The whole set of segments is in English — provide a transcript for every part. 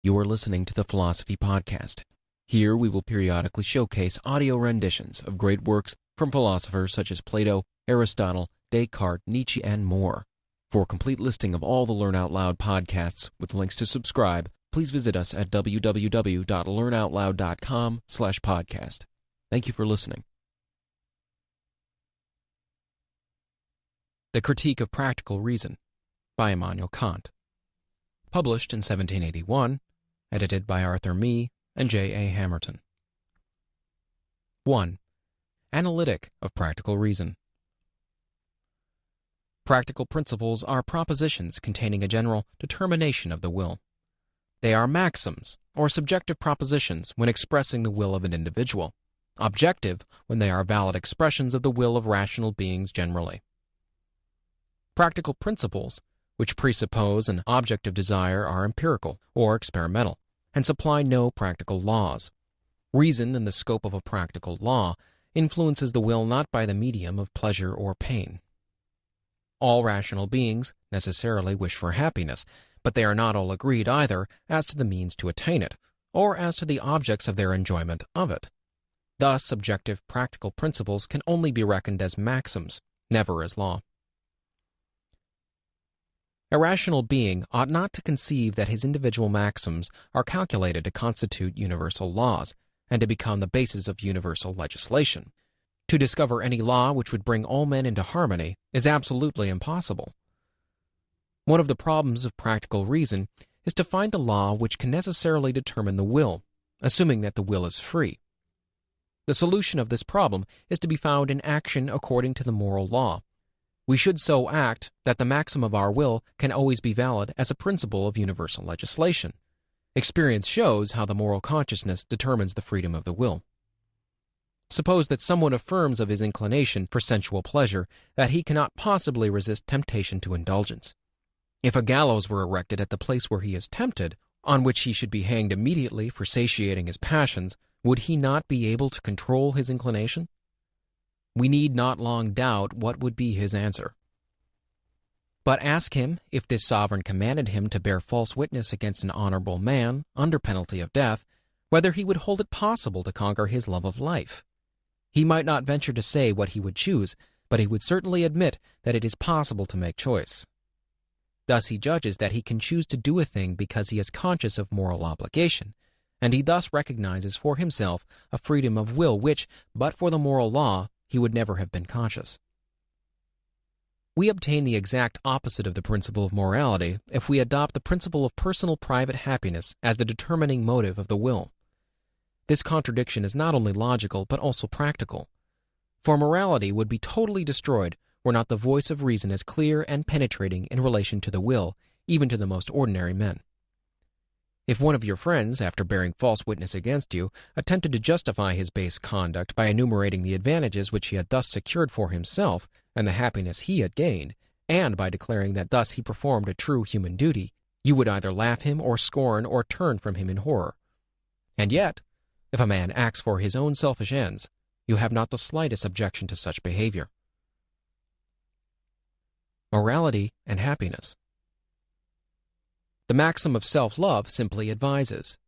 You are listening to the Philosophy Podcast. Here we will periodically showcase audio renditions of great works from philosophers such as Plato, Aristotle, Descartes, Nietzsche, and more. For a complete listing of all the Learn Out Loud podcasts with links to subscribe, please visit us at www.learnoutloud.com/podcast. Thank you for listening. The Critique of Practical Reason by Immanuel Kant. Published in 1781, edited by Arthur Mee and J. A. Hamerton. 1. Analytic of Practical Reason. Practical principles are propositions containing a general determination of the will. They are maxims, or subjective propositions when expressing the will of an individual, objective when they are valid expressions of the will of rational beings generally. Practical principles, which presuppose an object of desire, are empirical or experimental, and supply no practical laws. Reason, in the scope of a practical law, influences the will not by the medium of pleasure or pain. All rational beings necessarily wish for happiness, but they are not all agreed either as to the means to attain it, or as to the objects of their enjoyment of it. Thus, subjective practical principles can only be reckoned as maxims, never as law. A rational being ought not to conceive that his individual maxims are calculated to constitute universal laws, and to become the basis of universal legislation. To discover any law which would bring all men into harmony is absolutely impossible. One of the problems of practical reason is to find the law which can necessarily determine the will, assuming that the will is free. The solution of this problem is to be found in action according to the moral law. We should so act that the maxim of our will can always be valid as a principle of universal legislation. Experience shows how the moral consciousness determines the freedom of the will. Suppose that someone affirms of his inclination for sensual pleasure that he cannot possibly resist temptation to indulgence. If a gallows were erected at the place where he is tempted, on which he should be hanged immediately for satiating his passions, would he not be able to control his inclination? We need not long doubt what would be his answer. But ask him, if this sovereign commanded him to bear false witness against an honorable man, under penalty of death, whether he would hold it possible to conquer his love of life. He might not venture to say what he would choose, but he would certainly admit that it is possible to make choice. Thus he judges that he can choose to do a thing because he is conscious of moral obligation, and he thus recognizes for himself a freedom of will which, but for the moral law, he would never have been conscious. We obtain the exact opposite of the principle of morality if we adopt the principle of personal private happiness as the determining motive of the will. This contradiction is not only logical but also practical, for morality would be totally destroyed were not the voice of reason as clear and penetrating in relation to the will, even to the most ordinary men. If one of your friends, after bearing false witness against you, attempted to justify his base conduct by enumerating the advantages which he had thus secured for himself and the happiness he had gained, and by declaring that thus he performed a true human duty, you would either laugh him or scorn or turn from him in horror. And yet, if a man acts for his own selfish ends, you have not the slightest objection to such behavior. Morality and happiness. The maxim of self-love simply advises.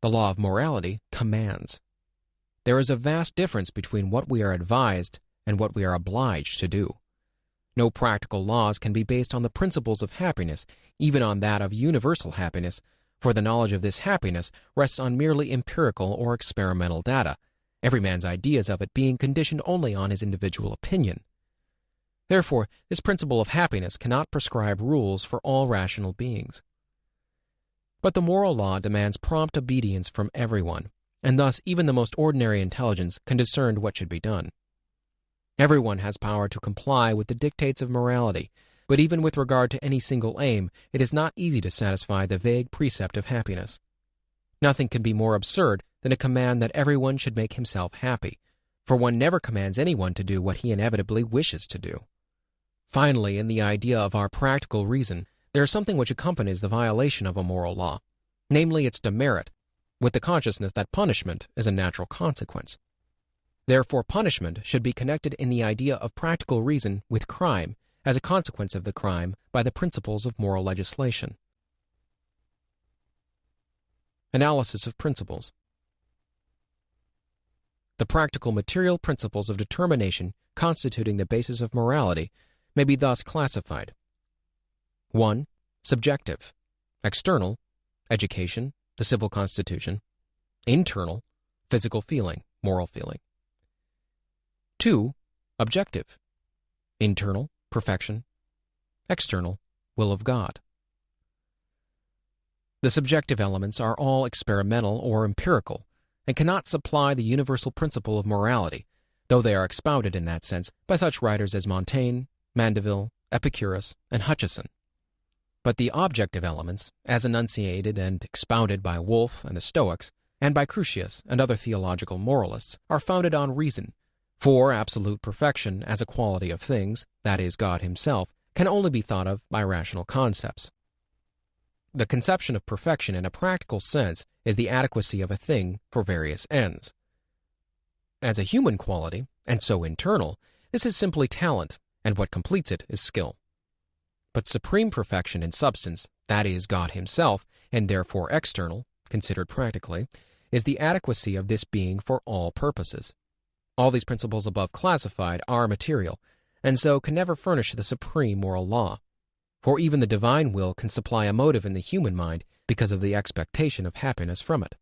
The law of morality commands. There is a vast difference between what we are advised and what we are obliged to do. No practical laws can be based on the principles of happiness, even on that of universal happiness, for the knowledge of this happiness rests on merely empirical or experimental data, every man's ideas of it being conditioned only on his individual opinion. Therefore, this principle of happiness cannot prescribe rules for all rational beings. But the moral law demands prompt obedience from everyone, and thus even the most ordinary intelligence can discern what should be done. Everyone has power to comply with the dictates of morality, but even with regard to any single aim, it is not easy to satisfy the vague precept of happiness. Nothing can be more absurd than a command that everyone should make himself happy, for one never commands anyone to do what he inevitably wishes to do. Finally, in the idea of our practical reason, there is something which accompanies the violation of a moral law, namely its demerit, with the consciousness that punishment is a natural consequence. Therefore, punishment should be connected in the idea of practical reason with crime, as a consequence of the crime by the principles of moral legislation. Analysis of principles. The practical material principles of determination constituting the basis of morality may be thus classified. 1. Subjective. External. Education, the civil constitution. Internal. Physical feeling, moral feeling. 2. Objective. Internal. Perfection. External. Will of God. The subjective elements are all experimental or empirical, and cannot supply the universal principle of morality, though they are expounded in that sense by such writers as Montaigne, Mandeville, Epicurus, and Hutcheson. But the objective elements, as enunciated and expounded by Wolff and the Stoics, and by Crucius and other theological moralists, are founded on reason, for absolute perfection as a quality of things, that is, God himself, can only be thought of by rational concepts. The conception of perfection in a practical sense is the adequacy of a thing for various ends. As a human quality, and so internal, this is simply talent, and what completes it is skill. But supreme perfection in substance, that is, God himself, and therefore external, considered practically, is the adequacy of this being for all purposes. All these principles above classified are material, and so can never furnish the supreme moral law. For even the divine will can supply a motive in the human mind because of the expectation of happiness from it.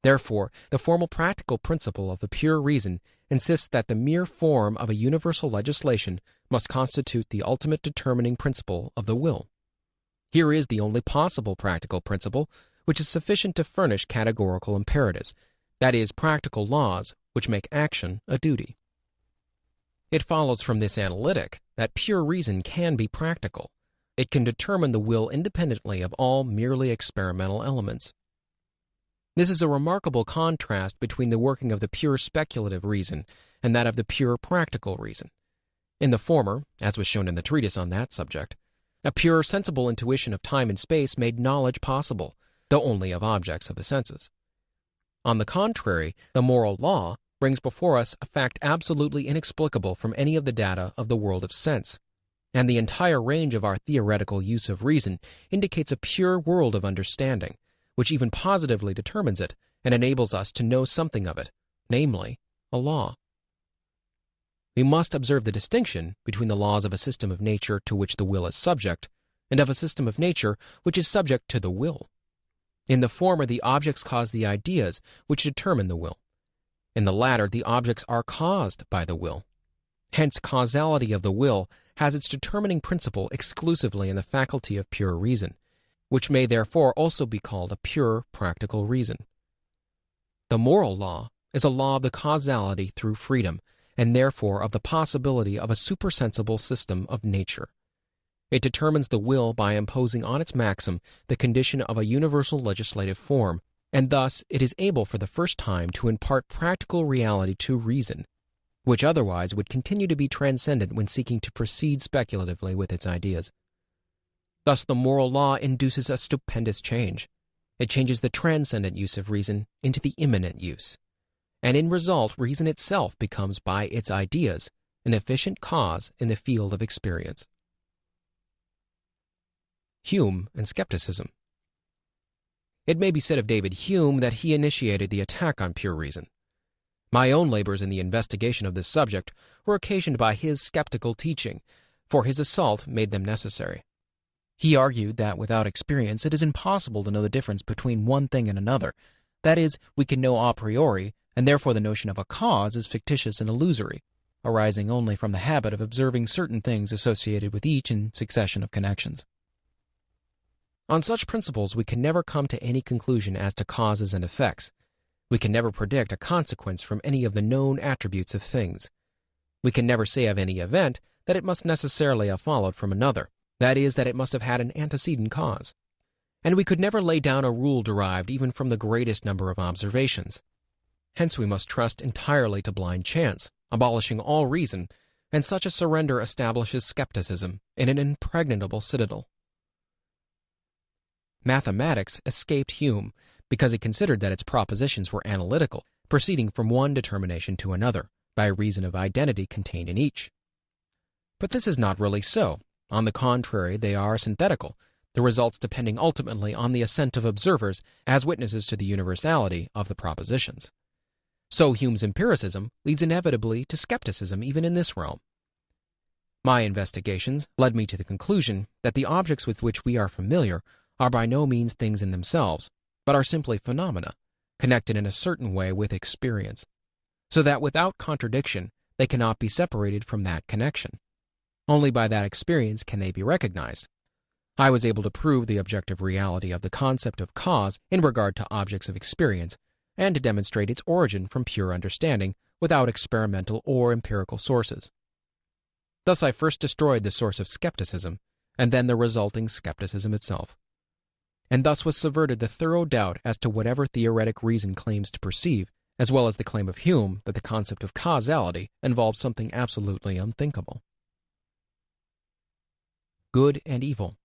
Therefore, the formal practical principle of the pure reason insists that the mere form of a universal legislation must constitute the ultimate determining principle of the will. Here is the only possible practical principle which is sufficient to furnish categorical imperatives, that is, practical laws which make action a duty. It follows from this analytic that pure reason can be practical. It can determine the will independently of all merely experimental elements. This is a remarkable contrast between the working of the pure speculative reason and that of the pure practical reason. In the former, as was shown in the treatise on that subject, a pure sensible intuition of time and space made knowledge possible, though only of objects of the senses. On the contrary, the moral law brings before us a fact absolutely inexplicable from any of the data of the world of sense, and the entire range of our theoretical use of reason indicates a pure world of understanding, which even positively determines it and enables us to know something of it, namely, a law. We must observe the distinction between the laws of a system of nature to which the will is subject, and of a system of nature which is subject to the will. In the former, the objects cause the ideas which determine the will. In the latter, the objects are caused by the will. Hence, causality of the will has its determining principle exclusively in the faculty of pure reason, which may therefore also be called a pure practical reason. The moral law is a law of the causality through freedom, and therefore of the possibility of a supersensible system of nature. It determines the will by imposing on its maxim the condition of a universal legislative form, and thus it is able for the first time to impart practical reality to reason, which otherwise would continue to be transcendent when seeking to proceed speculatively with its ideas. Thus the moral law induces a stupendous change. It changes the transcendent use of reason into the immanent use, and in result reason itself becomes by its ideas an efficient cause in the field of experience. Hume and skepticism. It may be said of David Hume that he initiated the attack on pure reason. My own labors in the investigation of this subject were occasioned by his skeptical teaching, for his assault made them necessary. He argued that without experience it is impossible to know the difference between one thing and another. That is, we can know a priori, and therefore the notion of a cause is fictitious and illusory, arising only from the habit of observing certain things associated with each in succession of connections. On such principles we can never come to any conclusion as to causes and effects. We can never predict a consequence from any of the known attributes of things. We can never say of any event that it must necessarily have followed from another, that is, that it must have had an antecedent cause. And we could never lay down a rule derived even from the greatest number of observations. Hence we must trust entirely to blind chance, abolishing all reason, and such a surrender establishes skepticism in an impregnable citadel. Mathematics escaped Hume because he considered that its propositions were analytical, proceeding from one determination to another, by reason of identity contained in each. But this is not really so. On the contrary, they are synthetical, the results depending ultimately on the assent of observers as witnesses to the universality of the propositions. So Hume's empiricism leads inevitably to skepticism even in this realm. My investigations led me to the conclusion that the objects with which we are familiar are by no means things in themselves, but are simply phenomena, connected in a certain way with experience, so that without contradiction they cannot be separated from that connection. Only by that experience can they be recognized. I was able to prove the objective reality of the concept of cause in regard to objects of experience, and to demonstrate its origin from pure understanding without experimental or empirical sources. Thus I first destroyed the source of skepticism, and then the resulting skepticism itself. And thus was subverted the thorough doubt as to whatever theoretic reason claims to perceive, as well as the claim of Hume that the concept of causality involves something absolutely unthinkable. Good and evil.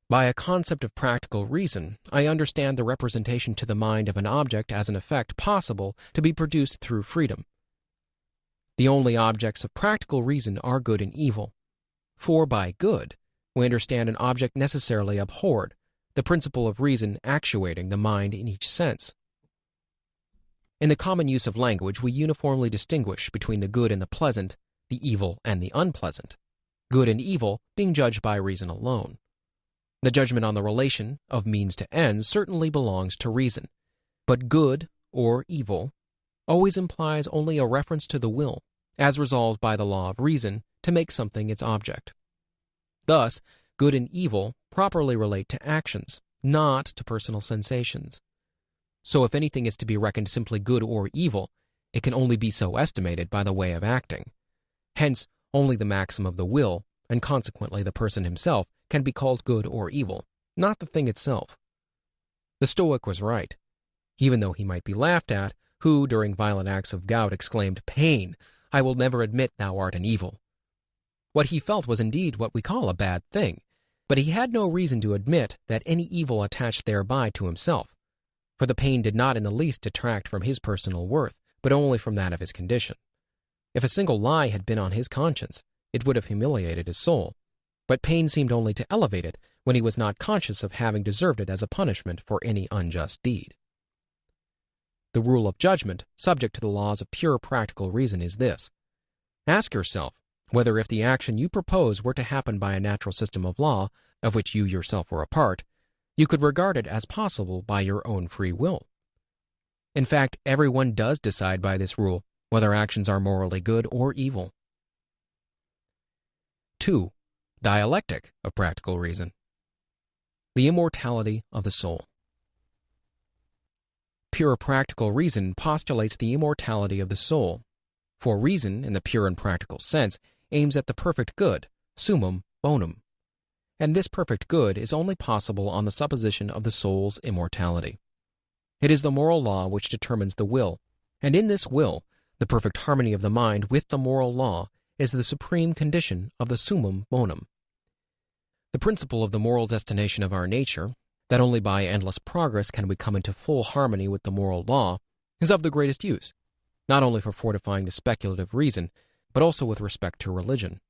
By a concept of practical reason, I understand the representation to the mind of an object as an effect possible to be produced through freedom. The only objects of practical reason are good and evil. For by good, we understand an object necessarily abhorred, the principle of reason actuating the mind in each sense. In the common use of language, we uniformly distinguish between the good and the pleasant, the evil and the unpleasant, good and evil being judged by reason alone. The judgment on the relation of means to ends certainly belongs to reason, but good or evil always implies only a reference to the will, as resolved by the law of reason, to make something its object. Thus, good and evil properly relate to actions, not to personal sensations. So if anything is to be reckoned simply good or evil, it can only be so estimated by the way of acting. Hence, only the maxim of the will, and consequently the person himself, can be called good or evil, not the thing itself. The Stoic was right, even though he might be laughed at, who, during violent acts of gout, exclaimed, "Pain, I will never admit thou art an evil." What he felt was indeed what we call a bad thing, but he had no reason to admit that any evil attached thereby to himself, for the pain did not in the least detract from his personal worth, but only from that of his condition. If a single lie had been on his conscience, it would have humiliated his soul, but pain seemed only to elevate it when he was not conscious of having deserved it as a punishment for any unjust deed. The rule of judgment, subject to the laws of pure practical reason, is this. Ask yourself whether if the action you propose were to happen by a natural system of law, of which you yourself were a part, you could regard it as possible by your own free will. In fact, everyone does decide by this rule whether actions are morally good or evil. 2. Dialectic of practical reason. The immortality of the soul. Pure practical reason postulates the immortality of the soul, for reason, in the pure and practical sense, aims at the perfect good, summum bonum, and this perfect good is only possible on the supposition of the soul's immortality. It is the moral law which determines the will, and in this will, the perfect harmony of the mind with the moral law is the supreme condition of the summum bonum. The principle of the moral destination of our nature, that only by endless progress can we come into full harmony with the moral law, is of the greatest use, not only for fortifying the speculative reason, but also with respect to religion.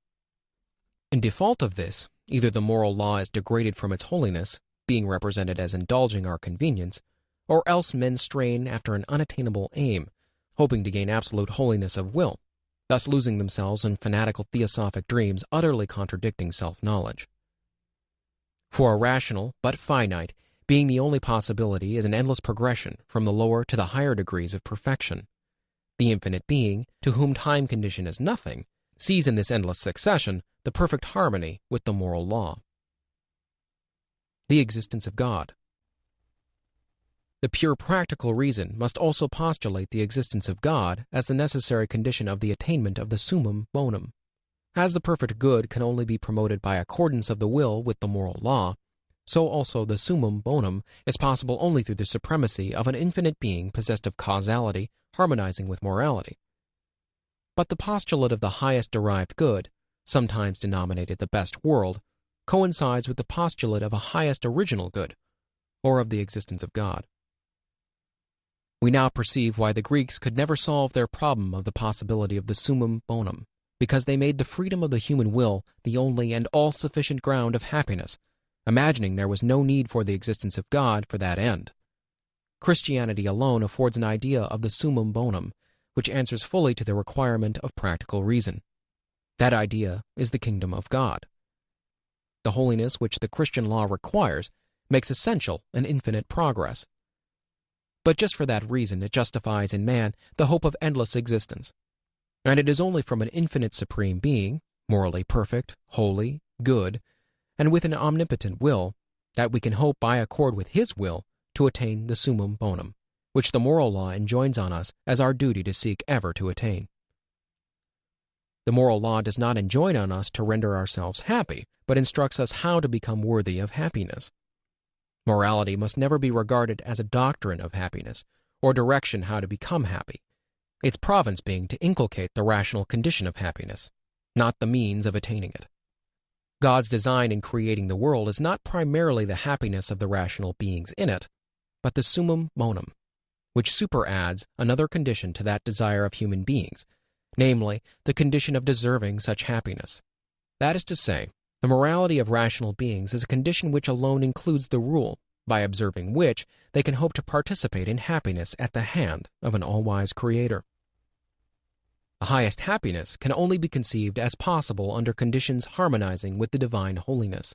In default of this, either the moral law is degraded from its holiness, being represented as indulging our convenience, or else men strain after an unattainable aim, hoping to gain absolute holiness of will, thus losing themselves in fanatical theosophic dreams utterly contradicting self-knowledge. For a rational, but finite, being the only possibility is an endless progression from the lower to the higher degrees of perfection. The infinite being, to whom time condition is nothing, sees in this endless succession the perfect harmony with the moral law. The existence of God. The pure practical reason must also postulate the existence of God as the necessary condition of the attainment of the summum bonum. As the perfect good can only be promoted by accordance of the will with the moral law, so also the summum bonum is possible only through the supremacy of an infinite being possessed of causality, harmonizing with morality. But the postulate of the highest derived good, sometimes denominated the best world, coincides with the postulate of a highest original good, or of the existence of God. We now perceive why the Greeks could never solve their problem of the possibility of the summum bonum, because they made the freedom of the human will the only and all-sufficient ground of happiness, imagining there was no need for the existence of God for that end. Christianity alone affords an idea of the summum bonum, which answers fully to the requirement of practical reason. That idea is the kingdom of God. The holiness which the Christian law requires makes essential an infinite progress. But just for that reason it justifies in man the hope of endless existence. And it is only from an infinite supreme being, morally perfect, holy, good, and with an omnipotent will, that we can hope by accord with his will to attain the summum bonum, which the moral law enjoins on us as our duty to seek ever to attain. The moral law does not enjoin on us to render ourselves happy, but instructs us how to become worthy of happiness. Morality must never be regarded as a doctrine of happiness, or direction how to become happy, its province being to inculcate the rational condition of happiness, not the means of attaining it. God's design in creating the world is not primarily the happiness of the rational beings in it, but the summum bonum, which superadds another condition to that desire of human beings, namely, the condition of deserving such happiness. That is to say, the morality of rational beings is a condition which alone includes the rule, by observing which they can hope to participate in happiness at the hand of an all-wise Creator. The highest happiness can only be conceived as possible under conditions harmonizing with the divine holiness.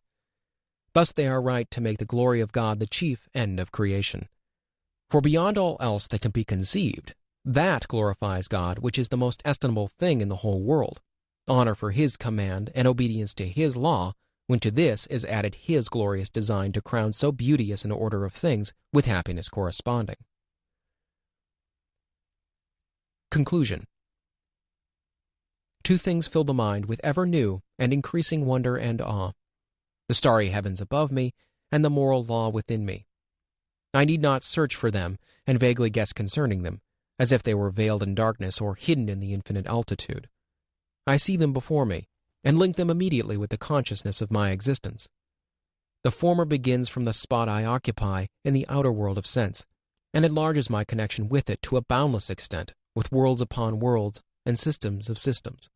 Thus they are right to make the glory of God the chief end of creation. For beyond all else that can be conceived, that glorifies God which is the most estimable thing in the whole world, honor for his command and obedience to his law, when to this is added his glorious design to crown so beauteous an order of things with happiness corresponding. Conclusion. Two things fill the mind with ever new and increasing wonder and awe: the starry heavens above me and the moral law within me. I need not search for them and vaguely guess concerning them, as if they were veiled in darkness or hidden in the infinite altitude. I see them before me, and link them immediately with the consciousness of my existence. The former begins from the spot I occupy in the outer world of sense, and enlarges my connection with it to a boundless extent, with worlds upon worlds and systems of systems.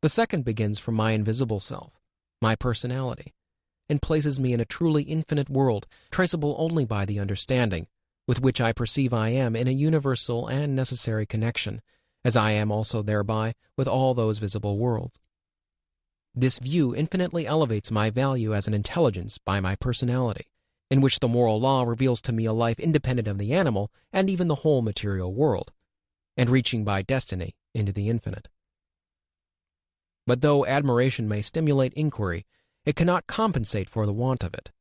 The second begins from my invisible self, my personality, and places me in a truly infinite world, traceable only by the understanding, with which I perceive I am in a universal and necessary connection, as I am also thereby with all those visible worlds. This view infinitely elevates my value as an intelligence by my personality, in which the moral law reveals to me a life independent of the animal and even the whole material world, and reaching by destiny into the infinite. But though admiration may stimulate inquiry, it cannot compensate for the want of it.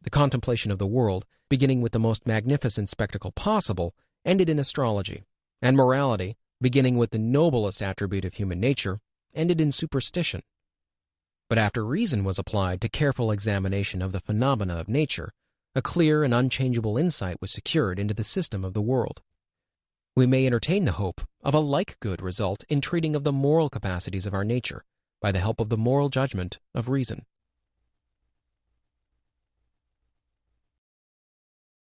The contemplation of the world, beginning with the most magnificent spectacle possible, ended in astrology, and morality, beginning with the noblest attribute of human nature, ended in superstition. But after reason was applied to careful examination of the phenomena of nature, a clear and unchangeable insight was secured into the system of the world. We may entertain the hope of a like good result in treating of the moral capacities of our nature, by the help of the moral judgment of reason.